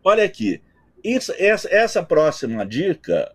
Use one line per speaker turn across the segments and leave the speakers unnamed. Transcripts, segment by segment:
Olha aqui, essa próxima dica,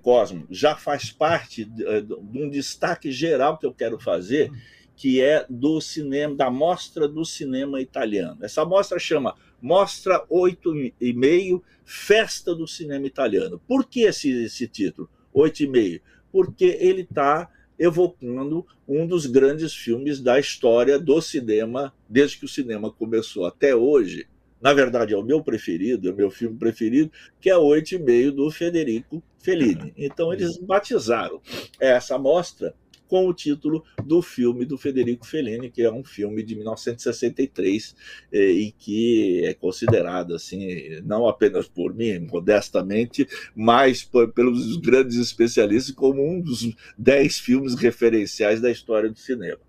Cosmo, já faz parte de um destaque geral que eu quero fazer, que é do cinema, da Mostra do Cinema Italiano. Essa mostra chama Mostra 8,5, Festa do Cinema Italiano. Por que esse título, 8,5? Porque ele está evocando um dos grandes filmes da história do cinema, desde que o cinema começou até hoje. Na verdade, é o meu preferido, é o meu filme preferido, que é 8,5 do Federico Fellini. Então, eles batizaram essa mostra com o título do filme do Federico Fellini, que é um filme de 1963 e que é considerado, assim, não apenas por mim, modestamente, mas pelos grandes especialistas, como um dos 10 filmes referenciais da história do cinema.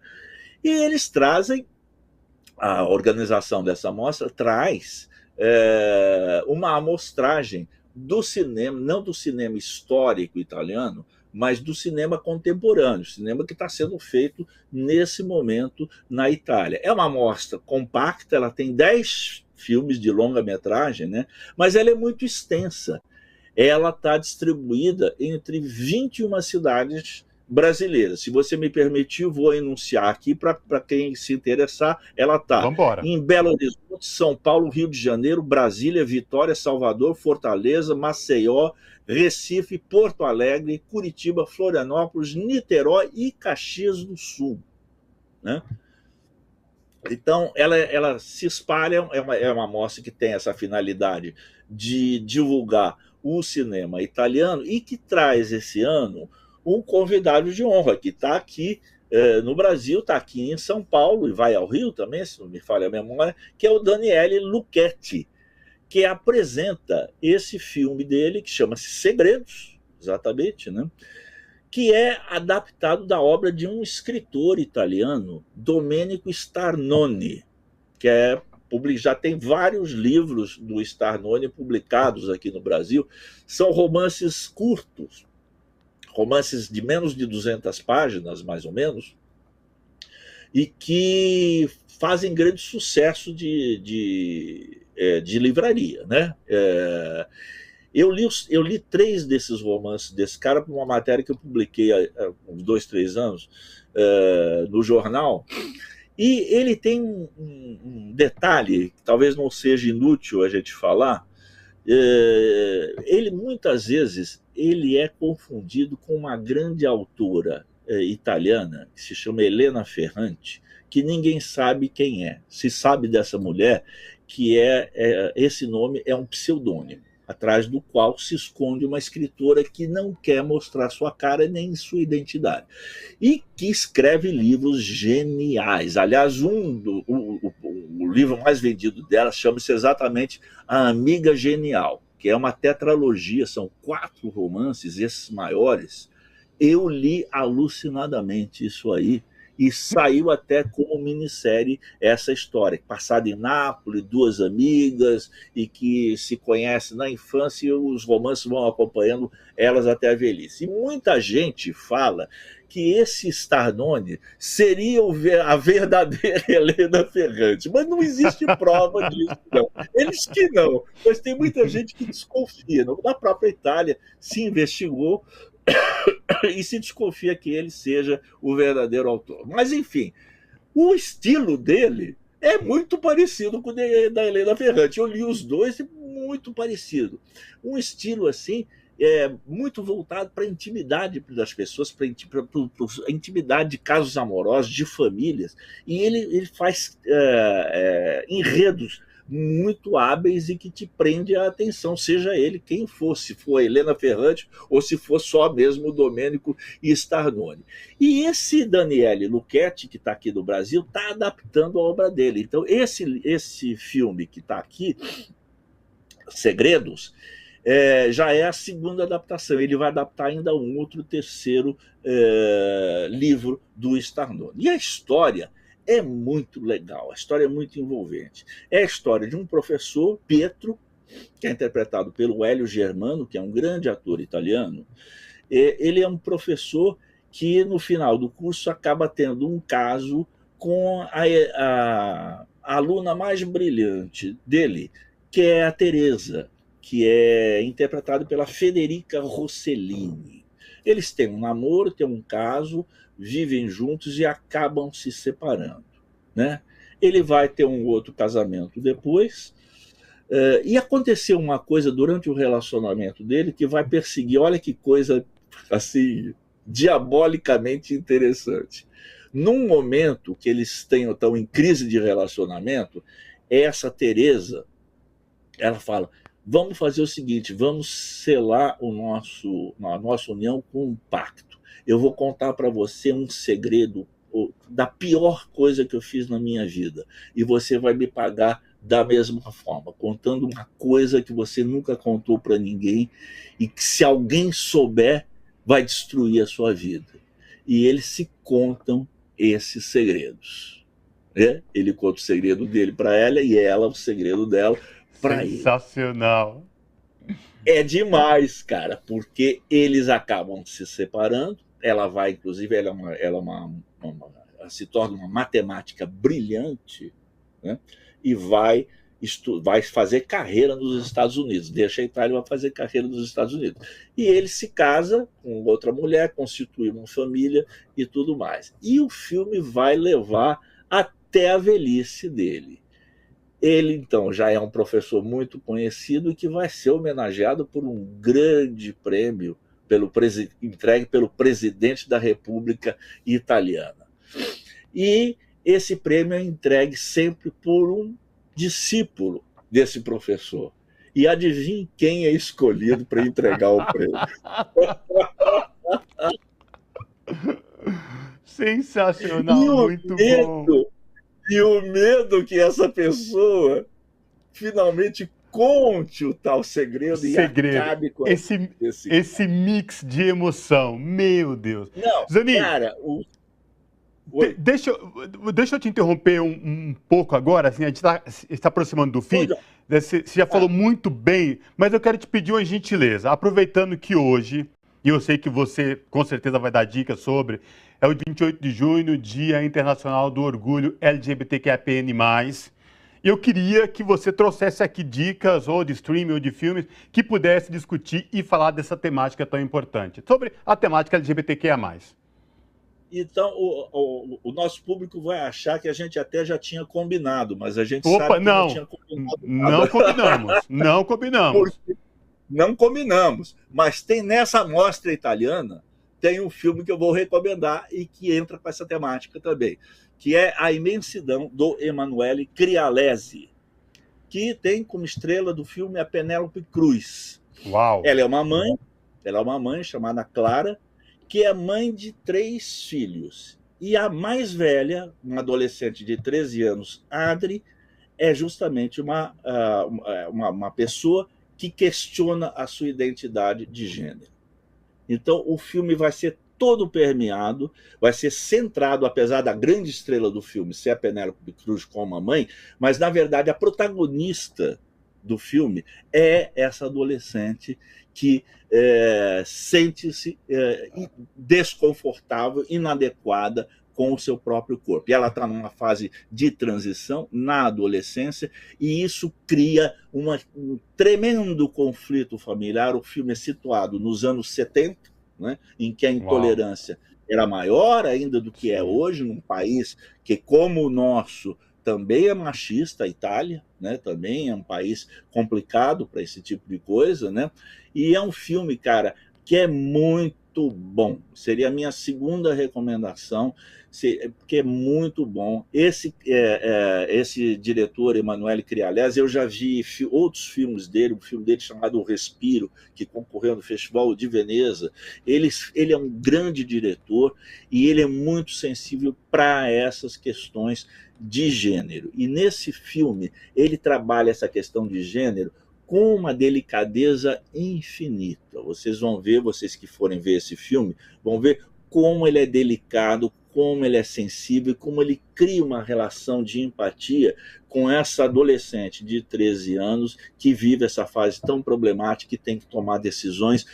E eles trazem, a organização dessa mostra traz uma amostragem do cinema, não do cinema histórico italiano, mas do cinema contemporâneo, cinema que está sendo feito nesse momento na Itália. É uma mostra compacta, ela tem 10 filmes de longa-metragem, né? Mas ela é muito extensa. Ela está distribuída entre 21 cidades brasileiras. Se você me permitir, vou enunciar aqui para quem se interessar. Ela está
Vambora.
em Belo Horizonte, São Paulo, Rio de Janeiro, Brasília, Vitória, Salvador, Fortaleza, Maceió, Recife, Porto Alegre, Curitiba, Florianópolis, Niterói e Caxias do Sul, né? Então, ela se espalha, é uma mostra que tem essa finalidade de divulgar o cinema italiano e que traz esse ano um convidado de honra, que está aqui no Brasil, está aqui em São Paulo e vai ao Rio também, se não me falha a memória, que é o Daniele Lucchetti, que apresenta esse filme dele, que chama-se Segredos, exatamente, né? Que é adaptado da obra de um escritor italiano, Domenico Starnone, que já tem vários livros do Starnone publicados aqui no Brasil. São romances curtos, romances de menos de 200 páginas, mais ou menos, e que fazem grande sucesso de livraria, né? Eu li 3 desses romances desse cara para uma matéria que eu publiquei há uns 2, 3 anos no jornal. E ele tem um detalhe que talvez não seja inútil a gente falar. Ele muitas vezes ele é confundido com uma grande autora italiana que se chama Elena Ferrante, que ninguém sabe quem é. Se sabe dessa mulher que esse nome é um pseudônimo, atrás do qual se esconde uma escritora que não quer mostrar sua cara nem sua identidade. E que escreve livros geniais. Aliás, o livro mais vendido dela chama-se exatamente A Amiga Genial, que é uma tetralogia, são 4 romances, esses maiores. Eu li alucinadamente isso aí, e saiu até como minissérie essa história, passada em Nápoles, 2 amigas, e que se conhecem na infância e os romances vão acompanhando elas até a velhice. E muita gente fala que esse Starnone seria a verdadeira Helena Ferrante, mas não existe prova disso, não. Eles que não, mas tem muita gente que desconfia. Na própria Itália se investigou e se desconfia que ele seja o verdadeiro autor. Mas, enfim, o estilo dele é muito parecido com o da Helena Ferrante. Eu li os dois e muito parecido. Um estilo assim muito voltado para a intimidade das pessoas, para a intimidade de casos amorosos, de famílias. E ele faz enredos muito hábeis e que te prende a atenção, seja ele quem for, se for a Helena Ferrante ou se for só mesmo o Domenico Starnone. E esse Daniele Lucchetti, que está aqui no Brasil, está adaptando a obra dele. Então, esse filme que está aqui, Segredos, já é a segunda adaptação. Ele vai adaptar ainda um outro terceiro livro do Starnone. E a história é muito legal, a história é muito envolvente. É a história de um professor, Pietro, que é interpretado pelo Hélio Germano, que é um grande ator italiano. Ele é um professor que, no final do curso, acaba tendo um caso com a aluna mais brilhante dele, que é a Teresa, que é interpretada pela Federica Rossellini. Eles têm um namoro, têm um caso, vivem juntos e acabam se separando, né? Ele vai ter um outro casamento depois, e aconteceu uma coisa durante o relacionamento dele que vai perseguir, olha que coisa assim, diabolicamente interessante. Num momento que eles estão em crise de relacionamento, essa Teresa, ela fala, vamos fazer o seguinte, vamos selar a nossa união com um pacto. Eu vou contar para você um segredo da pior coisa que eu fiz na minha vida, e você vai me pagar da mesma forma, contando uma coisa que você nunca contou para ninguém e que, se alguém souber, vai destruir a sua vida. E eles se contam esses segredos, né? Ele conta o segredo dele para ela e ela o segredo dela para ele.
Sensacional.
É demais, cara, porque eles acabam se separando. Ela vai, inclusive, ela se torna uma matemática brilhante, né? E vai fazer carreira nos Estados Unidos. Deixa a Itália e vai fazer carreira nos Estados Unidos. E ele se casa com outra mulher, constitui uma família e tudo mais. E o filme vai levar até a velhice dele. Ele, então, já é um professor muito conhecido e que vai ser homenageado por um grande prêmio entregue pelo presidente da República Italiana. E esse prêmio é entregue sempre por um discípulo desse professor. E adivinhe quem é escolhido para entregar o prêmio?
Sensacional, muito bom.
E o medo que essa pessoa finalmente conte o tal segredo e acabe com
esse mix de emoção. Meu Deus.
Não,
Zanin,
cara,
deixa eu te interromper um pouco agora, assim, a gente está aproximando do fim. Você já falou muito bem, mas eu quero te pedir uma gentileza. Aproveitando que hoje, e eu sei que você com certeza vai dar dicas sobre, é o 28 de junho, Dia Internacional do Orgulho LGBTQIAPN+. E eu queria que você trouxesse aqui dicas, ou de streaming, ou de filmes, que pudesse discutir e falar dessa temática tão importante, sobre a temática LGBTQIA+.
Então, o nosso público vai achar que a gente até já tinha combinado, mas a gente sabe que não tinha combinado nada.
Não combinamos.
Não combinamos, mas tem nessa mostra italiana, tem um filme que eu vou recomendar e que entra com essa temática também, que é A Imensidão, do Emanuele Crialese, que tem como estrela do filme a Penélope Cruz.
Uau.
Ela é uma mãe chamada Clara, que é mãe de 3 filhos. E a mais velha, uma adolescente de 13 anos, Adri, é justamente uma pessoa que questiona a sua identidade de gênero. Então, o filme vai ser todo permeado, vai ser centrado, apesar da grande estrela do filme ser a Penélope Cruz como a mãe, mas, na verdade, a protagonista do filme é essa adolescente que sente-se desconfortável, inadequada com o seu próprio corpo. E ela está numa fase de transição na adolescência, e isso cria um tremendo conflito familiar. O filme é situado nos anos 70, né, em que a intolerância era maior ainda do que é hoje, num país que, como o nosso, também é machista, a Itália, né? Também é um país complicado para esse tipo de coisa, né? E é um filme, cara, que é muito bom. Seria a minha segunda recomendação, porque é muito bom. Esse diretor, Emanuele Crialese, eu já vi outros filmes dele, um filme dele chamado O Respiro, que concorreu no Festival de Veneza. Ele é um grande diretor e ele é muito sensível para essas questões de gênero. E nesse filme, ele trabalha essa questão de gênero com uma delicadeza infinita. Vocês vão ver, vocês que forem ver esse filme, vão ver como ele é delicado, como ele é sensível, como ele cria uma relação de empatia com essa adolescente de 13 anos que vive essa fase tão problemática e tem que tomar decisões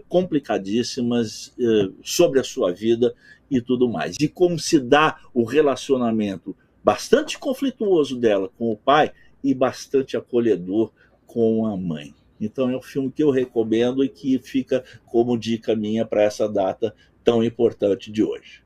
complicadíssimas sobre a sua vida e tudo mais. E como se dá o relacionamento bastante conflituoso dela com o pai e bastante acolhedor com a mãe. Então é um filme que eu recomendo e que fica como dica minha para essa data tão importante de hoje.